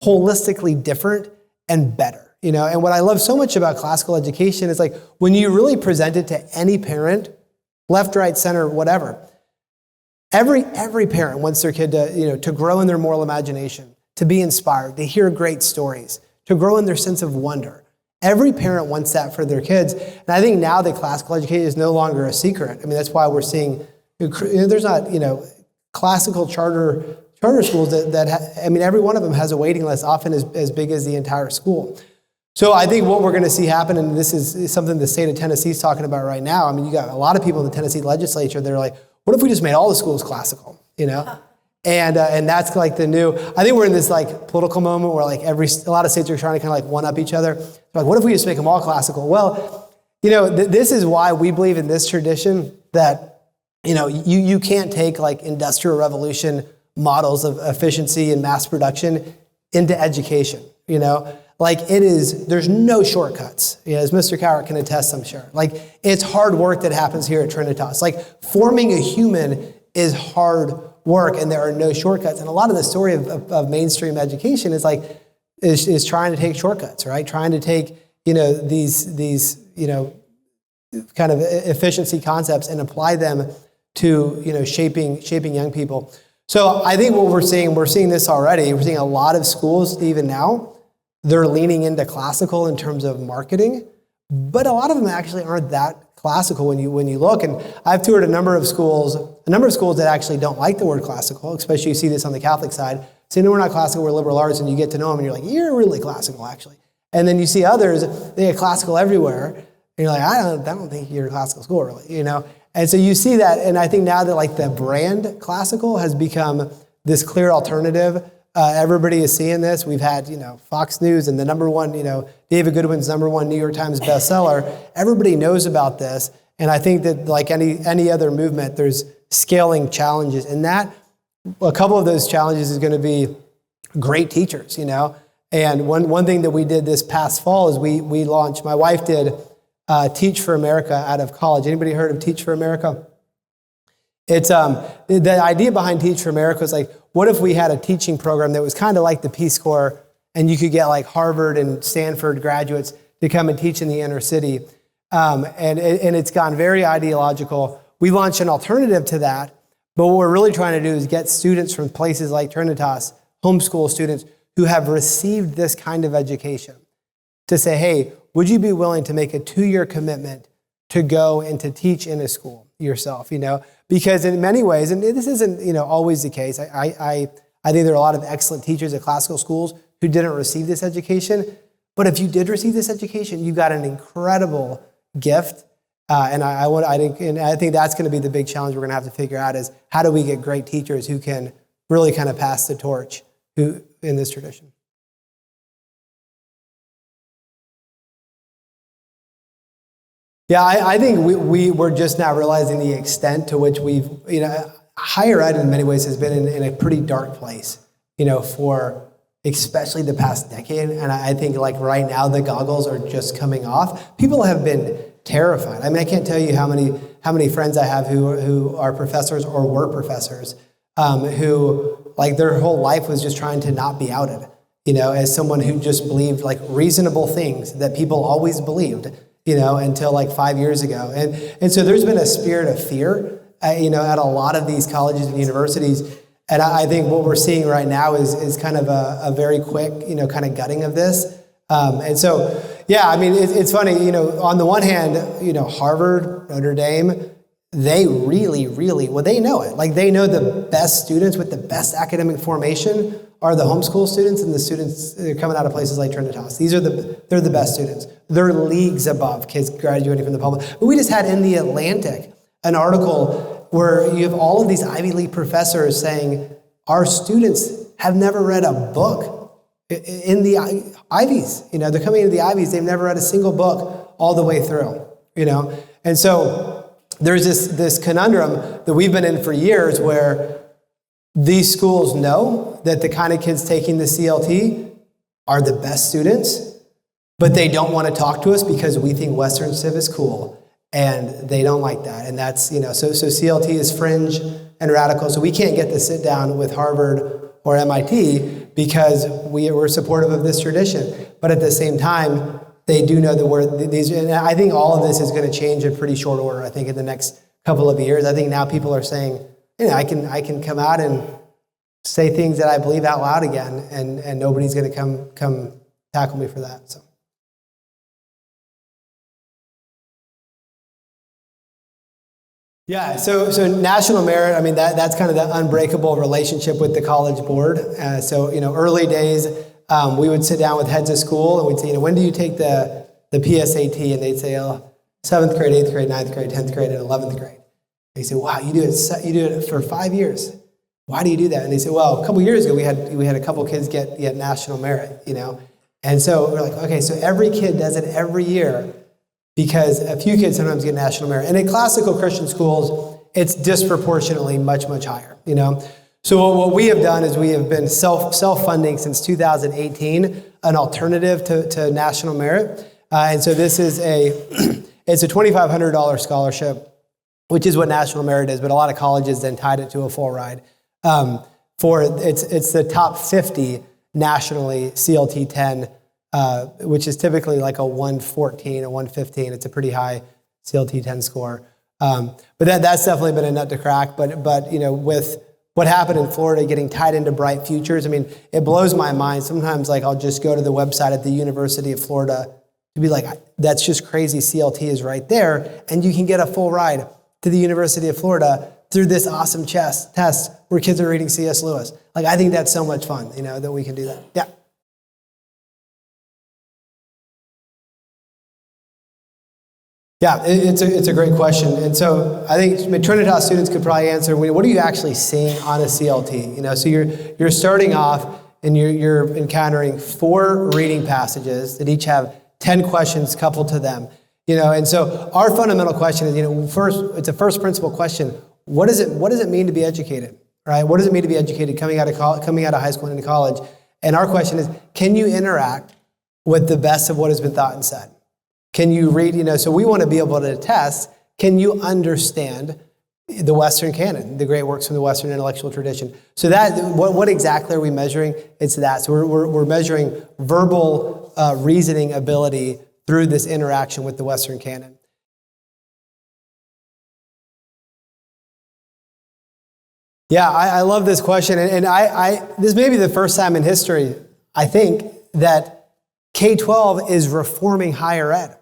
holistically different and better. And what I love so much about classical education is when you really present it to any parent, left, right, center, whatever, every parent wants their kid to grow in their moral imagination, to be inspired, to hear great stories, to grow in their sense of wonder. Every parent wants that for their kids. And I think now that classical education is no longer a secret. I mean, that's why we're seeing, there's not, classical charter schools that every one of them has a waiting list, often as big as the entire school. So I think what we're going to see happen, and this is something the state of Tennessee is talking about right now. You got a lot of people in the Tennessee legislature that are like, what if we just made all the schools classical, And that's the new, I think we're in this political moment where a lot of states are trying to kind of one up each other. They're what if we just make them all classical? Well, this is why we believe in this tradition that, you can't take industrial revolution models of efficiency and mass production into education, there's no shortcuts. As Mr. Cowart can attest, I'm sure. It's hard work that happens here at Trinitas. Forming a human is hard work, and there are no shortcuts. And a lot of the story of mainstream education is is trying to take shortcuts, right? Trying to take these kind of efficiency concepts and apply them to shaping young people. So I think what we're seeing this already. We're seeing a lot of schools even now. They're leaning into classical in terms of marketing, but a lot of them actually aren't that classical when you look. And I've toured a number of schools that actually don't like the word classical, especially you see this on the Catholic side. Say, no, we're not classical, we're liberal arts, and you get to know them and you're like, you're really classical actually. And then you see others, they get classical everywhere, and you're like, I don't think you're a classical school really, And so you see that, and I think now that the brand classical has become this clear alternative. Everybody is seeing this. We've had, Fox News and the number one, David Goodwin's number one New York Times bestseller. Everybody knows about this. And I think that any other movement, there's scaling challenges. And that, a couple of those challenges is going to be great teachers, And one thing that we did this past fall is we launched, my wife did Teach for America out of college. Anybody heard of Teach for America? It's the idea behind Teach for America is what if we had a teaching program that was kind of like the Peace Corps, and you could get Harvard and Stanford graduates to come and teach in the inner city, and it's gone very ideological. We launched an alternative to that, but what we're really trying to do is get students from places like Trinitas, homeschool students who have received this kind of education, to say, hey, would you be willing to make a 2-year commitment to go and to teach in a school yourself, Because in many ways, and this isn't, always the case, I think there are a lot of excellent teachers at classical schools who didn't receive this education. But if you did receive this education, you got an incredible gift. And I think that's going to be the big challenge we're going to have to figure out is how do we get great teachers who can really kind of pass the torch in this tradition. Yeah, I think we're just now realizing the extent to which we've, higher ed in many ways has been in a pretty dark place, for especially the past decade. And I think right now the goggles are just coming off. People have been terrified. I can't tell you how many friends I have who are professors or were professors, who their whole life was just trying to not be outed, as someone who just believed reasonable things that people always believed. until like 5 years ago. And so there's been a spirit of fear, at a lot of these colleges and universities. And I think what we're seeing right now is kind of a very quick, kind of gutting of this. And so, it's funny, on the one hand, Harvard, Notre Dame, they really, really, they know it. Like they know the best students with the best academic formation are the homeschool students and the students that are coming out of places like Trinitas. They're the best students. They're leagues above kids graduating from the public. But we just had in the Atlantic an article where you have all of these Ivy League professors saying our students have never read a book in the Ivies. They're coming into the Ivies. They've never read a single book all the way through. And so there's this conundrum that we've been in for years where these schools know that the kind of kids taking the CLT are the best students, but they don't want to talk to us because we think Western Civ is cool, and they don't like that. And that's, so CLT is fringe and radical, so we can't get to sit down with Harvard or MIT because we're supportive of this tradition. But at the same time, they do know that and I think all of this is going to change in pretty short order. I think in the next couple of years, I think now people are saying, I can come out and say things that I believe out loud again, and nobody's going to come tackle me for that. So. Yeah, so national merit, that's kind of the unbreakable relationship with the college board. Early days, we would sit down with heads of school and we'd say, when do you take the PSAT? And they'd say, 7th grade, 8th grade, 9th grade, 10th grade, and 11th grade. They say, wow, you do it for 5 years. Why do you do that? And they say, well, a couple years ago, we had a couple kids get national merit, And so we're like, okay, so every kid does it every year because a few kids sometimes get national merit. And in classical Christian schools, it's disproportionately much, much higher, So what we have done is we have been self-funding since 2018, an alternative to national merit. And so this is it's a $2,500 scholarship, which is what national merit is, but a lot of colleges then tied it to a full ride. It's the top 50 nationally CLT 10, which is typically like a 114, a 115. It's a pretty high CLT 10 score. But that's definitely been a nut to crack. But with what happened in Florida, getting tied into Bright Futures, it blows my mind. Sometimes I'll just go to the website at the University of Florida to be like, that's just crazy. CLT is right there, and you can get a full ride to the University of Florida through this awesome test where kids are reading C.S. Lewis. I think that's so much fun, that we can do that. Yeah. Yeah, it's a great question. And so I think Trinitas students could probably answer, what are you actually seeing on a CLT? So you're starting off and you're encountering 4 reading passages that each have 10 questions coupled to them. And so our fundamental question is, first, it's a first principle question. What does it mean to be educated? Right? What does it mean to be educated coming out of high school and into college? And our question is, can you interact with the best of what has been thought and said? Can you read, so we want to be able to test, can you understand the Western canon, the great works from the Western intellectual tradition? So that, what exactly are we measuring? It's that. So we're measuring verbal reasoning ability through this interaction with the Western canon. Yeah, I love this question. And this may be the first time in history, I think, that K-12 is reforming higher ed.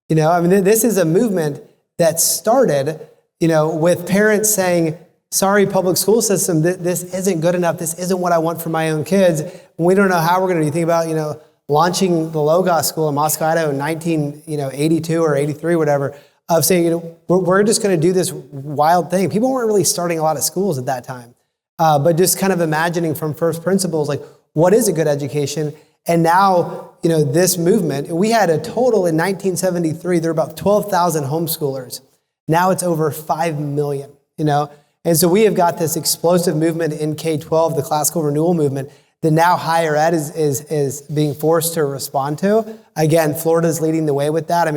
This is a movement that started, with parents saying, sorry, public school system, this isn't good enough. This isn't what I want for my own kids. We don't know how we're going to do. You think about, launching the Logos School in Moscow, Idaho in 1982 or 83, whatever, of saying, we're just going to do this wild thing. People weren't really starting a lot of schools at that time, but just kind of imagining from first principles, what is a good education? And now, this movement, we had a total in 1973, there were about 12,000 homeschoolers. Now it's over 5 million, And so we have got this explosive movement in K-12, the classical renewal movement, that now higher ed is being forced to respond to. Again, Florida's leading the way with that. I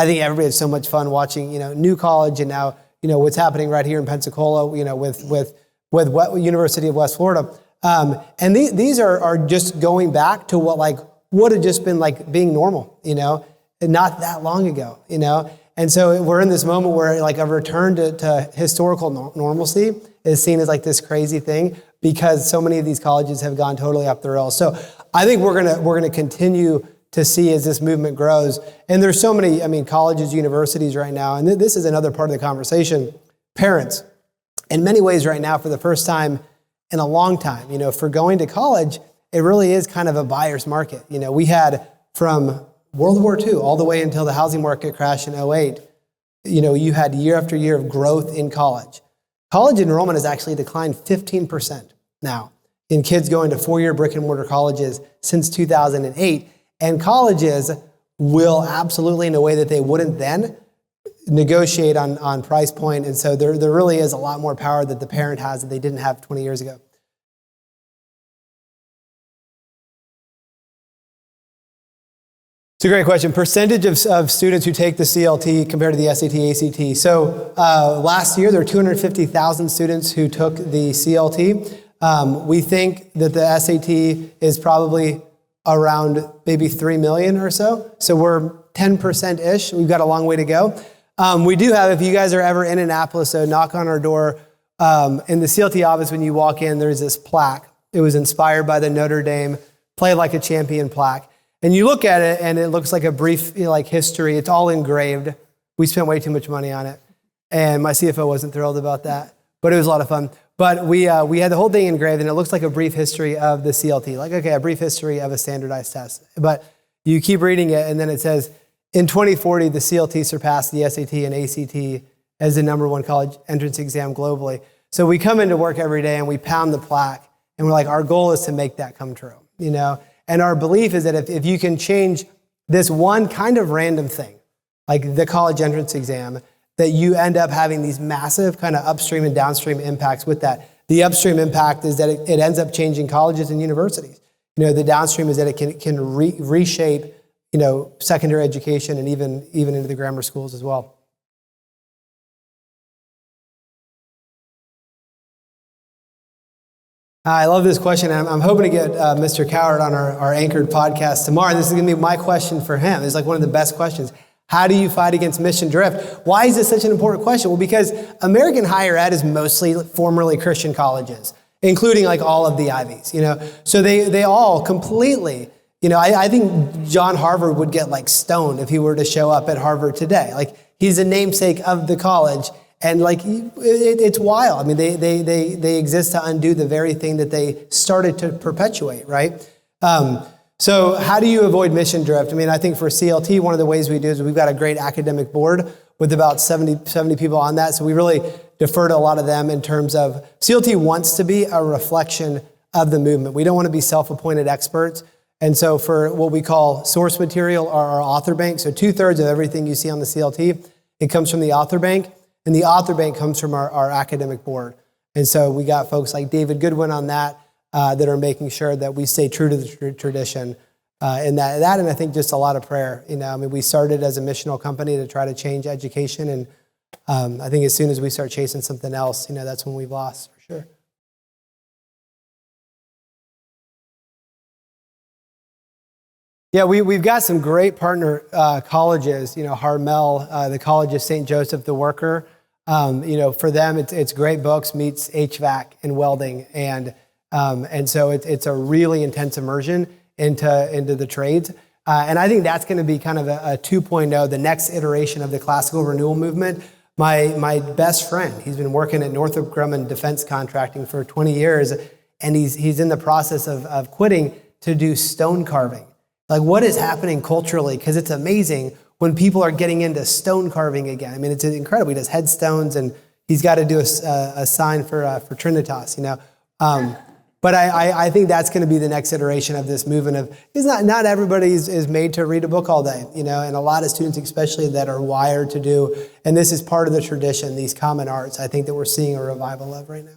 think everybody had so much fun watching, New College and now, what's happening right here in Pensacola, with University of West Florida. And these are just going back to what had just been being normal, not that long ago, And so we're in this moment where like a return to historical normalcy is seen as like this crazy thing because so many of these colleges have gone totally up the rails. So I think we're gonna continue to see as this movement grows. And there's so many, colleges, universities right now, and this is another part of the conversation. Parents, in many ways right now, for the first time in a long time, for going to college, it really is kind of a buyer's market. We had from World War II all the way until the housing market crashed in 2008, you had year after year of growth in college. College enrollment has actually declined 15% now in kids going to four-year brick and mortar colleges since 2008. And colleges will absolutely, in a way that they wouldn't then, negotiate on price point. And so there really is a lot more power that the parent has that they didn't have 20 years ago. It's a great question. Percentage of students who take the CLT compared to the SAT, ACT. So last year, there were 250,000 students who took the CLT. We think that the SAT is probably around maybe 3 million or so. So we're 10%-ish. We've got a long way to go. We do have, if you guys are ever in Annapolis, so knock on our door. In the CLT office, when you walk in, there's this plaque. It was inspired by the Notre Dame Play Like a Champion plaque. And you look at it, and it looks like a brief history. It's all engraved. We spent way too much money on it. And my CFO wasn't thrilled about that, but it was a lot of fun. But we had the whole thing engraved, and it looks like a brief history of the CLT. Like, okay, a brief history of a standardized test. But you keep reading it, and then it says, in 2040, the CLT surpassed the SAT and ACT as the #1 college entrance exam globally. So we come into work every day, and we pound the plaque, and we're like, our goal is to make that come true, And our belief is that if you can change this one kind of random thing, like the college entrance exam, that you end up having these massive kind of upstream and downstream impacts with that. The upstream impact is that it ends up changing colleges and universities. The downstream is that it can reshape, secondary education and even into the grammar schools as well. I love this question. I'm hoping to get Mr. Coward on our Anchored podcast tomorrow. This is going to be my question for him. It's like one of the best questions. How do you fight against mission drift? Why is this such an important question? Well, because American higher ed is mostly formerly Christian colleges, including like all of the Ivies, So they all completely, I think John Harvard would get like stoned if he were to show up at Harvard today. Like he's a namesake of the college. And like, it's wild. They exist to undo the very thing that they started to perpetuate, right? So how do you avoid mission drift? I think for CLT, one of the ways we do is we've got a great academic board with about 70 people on that. So we really defer to a lot of them in terms of CLT wants to be a reflection of the movement. We don't want to be self-appointed experts. And so for what we call source material or our author bank, so 2/3 of everything you see on the CLT, it comes from the author bank. And the author bank comes from our academic board. And so we got folks like David Goodwin on that that are making sure that we stay true to the tradition. And that, and I think just a lot of prayer. We started as a missional company to try to change education. And I think as soon as we start chasing something else, that's when we've lost, for sure. Yeah, we've got some great partner colleges, Harmel, the College of St. Joseph the Worker. For them, it's great books meets HVAC and welding. And so it's a really intense immersion into the trades. And I think that's going to be kind of a 2.0, the next iteration of the classical renewal movement. My best friend, he's been working at Northrop Grumman Defense Contracting for 20 years, and he's in the process of quitting to do stone carving. Like, what is happening culturally? Because it's amazing when people are getting into stone carving again. It's incredible. He does headstones, and he's got to do a sign for Trinitas, But I think that's going to be the next iteration of this movement because not everybody is made to read a book all day, and a lot of students, especially that are wired to do, and this is part of the tradition, these common arts, I think that we're seeing a revival of right now.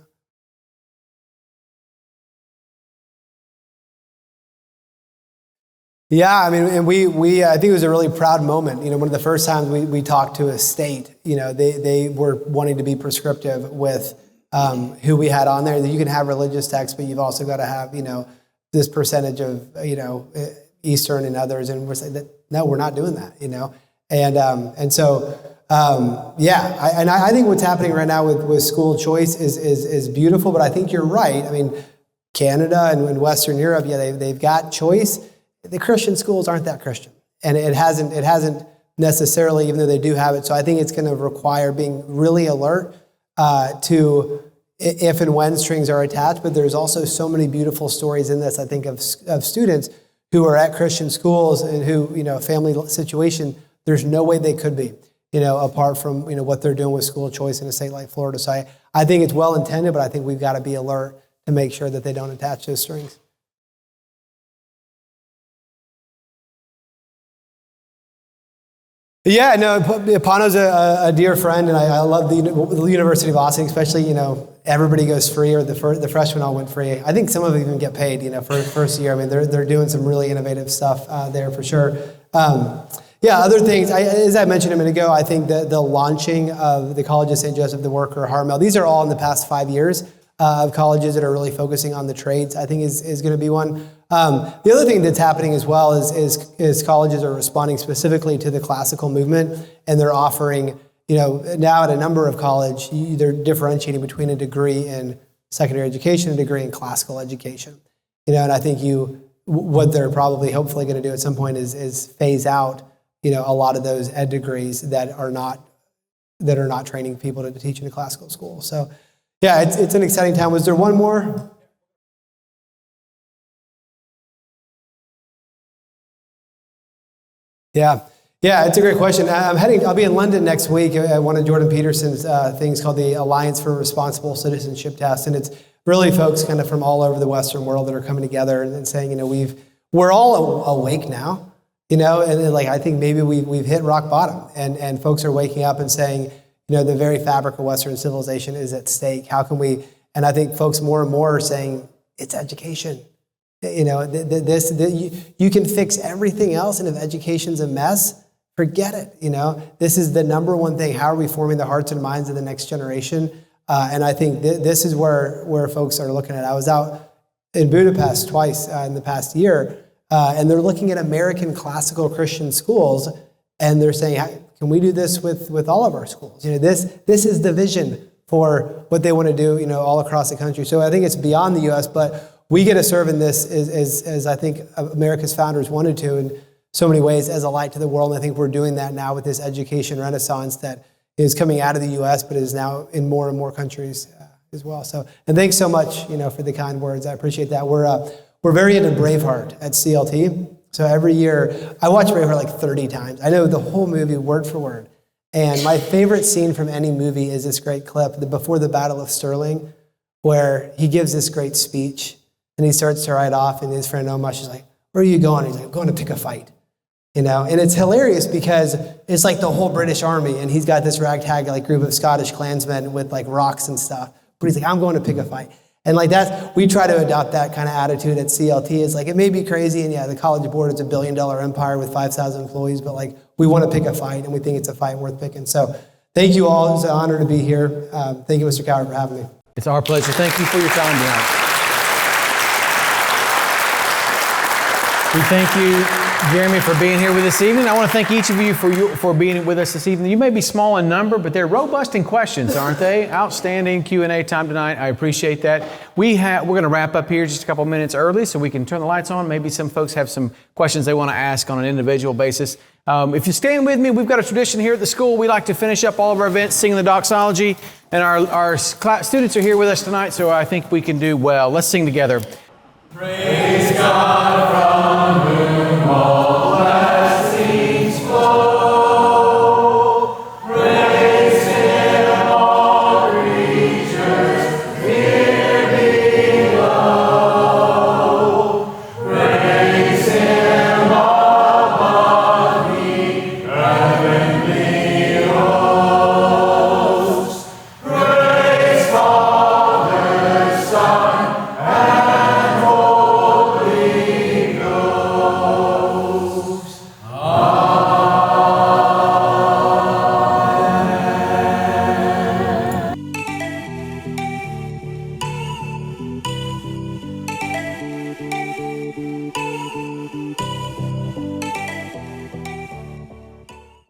Yeah, and we I think it was a really proud moment. One of the first times we talked to a state, they were wanting to be prescriptive with who we had on there. That you can have religious texts, but you've also got to have, this percentage of, Eastern and others, and we're saying that no, we're not doing that, and so I think what's happening right now with school choice is beautiful, but I think you're right. I mean, Canada and Western Europe, they've got choice. The Christian schools aren't that Christian, and it hasn't necessarily, even though they do have it. So I think it's going to require being really alert to if and when strings are attached. But there's also so many beautiful stories in this, I think, of students who are at Christian schools and who, family situation, there's no way they could be, apart from, what they're doing with school choice in a state like Florida. So I think it's well intended, but I think we've got to be alert to make sure that they don't attach those strings. Yeah, no, Pano's a dear friend, and I love the University of Austin, especially, everybody goes free, or the freshmen all went free. I think some of them even get paid, for first year. I mean, they're doing some really innovative stuff there for sure. Other things, as I mentioned a minute ago, I think the launching of the College of St. Joseph the Worker, Harmel, these are all in the past 5 years of colleges that are really focusing on the trades, I think is going to be one. The other thing that's happening as well is colleges are responding specifically to the classical movement, and they're offering, now at a number of college, they're differentiating between a degree in secondary education and a degree in classical education. And I think what they're probably hopefully going to do at some point is phase out, a lot of those ed degrees that are not training people to teach in a classical school. So yeah, it's an exciting time. Was there one more? Yeah, it's a great question. I'll be in London next week at one of Jordan Peterson's things called the Alliance for Responsible Citizenship Test, and it's really folks kind of from all over the Western world that are coming together and saying, we're all awake now, and I think maybe we've hit rock bottom, and folks are waking up and saying, the very fabric of Western civilization is at stake. How can we? And I think folks more and more are saying it's education. You can fix everything else, and if education's a mess, forget it. This is the number one thing. How are we forming the hearts and minds of the next generation? And I think this is where folks are looking at. I was out in Budapest twice in the past year, and they're looking at American classical Christian schools, and they're saying, can we do this with all of our schools? This is the vision for what they want to do, all across the country. So I think it's beyond the U.S., but we get to serve in this as I think America's founders wanted to in so many ways, as a light to the world. And I think we're doing that now with this education renaissance that is coming out of the U.S., but is now in more and more countries as well. So, and thanks so much, for the kind words. I appreciate that. We're very into Braveheart at CLT. So every year, I watch Braveheart like 30 times. I know the whole movie word for word. And my favorite scene from any movie is this great clip before the Battle of Stirling, where he gives this great speech. And he starts to ride off, and his friend Omash is like, where are you going? He's like, I'm going to pick a fight. And it's hilarious because it's like the whole British army, and he's got this ragtag group of Scottish clansmen with rocks and stuff. But he's like, I'm going to pick a fight. And we try to adopt that kind of attitude at CLT. It's it may be crazy, and the College Board is $1 billion empire with 5,000 employees, but we want to pick a fight, and we think it's a fight worth picking. So thank you all. It's an honor to be here. Thank you, Mr. Coward, for having me. It's our pleasure. Thank you for your time tonight. We thank you, Jeremy, for being here with us this evening. I want to thank each of you for being with us this evening. You may be small in number, but they're robust in questions, aren't they? Outstanding Q&A time tonight. I appreciate that. We're going to wrap up here just a couple minutes early so we can turn the lights on. Maybe some folks have some questions they want to ask on an individual basis. If you stand with me, we've got a tradition here at the school. We like to finish up all of our events singing the Doxology, and our students are here with us tonight, so I think we can do well. Let's sing together. Praise God from whom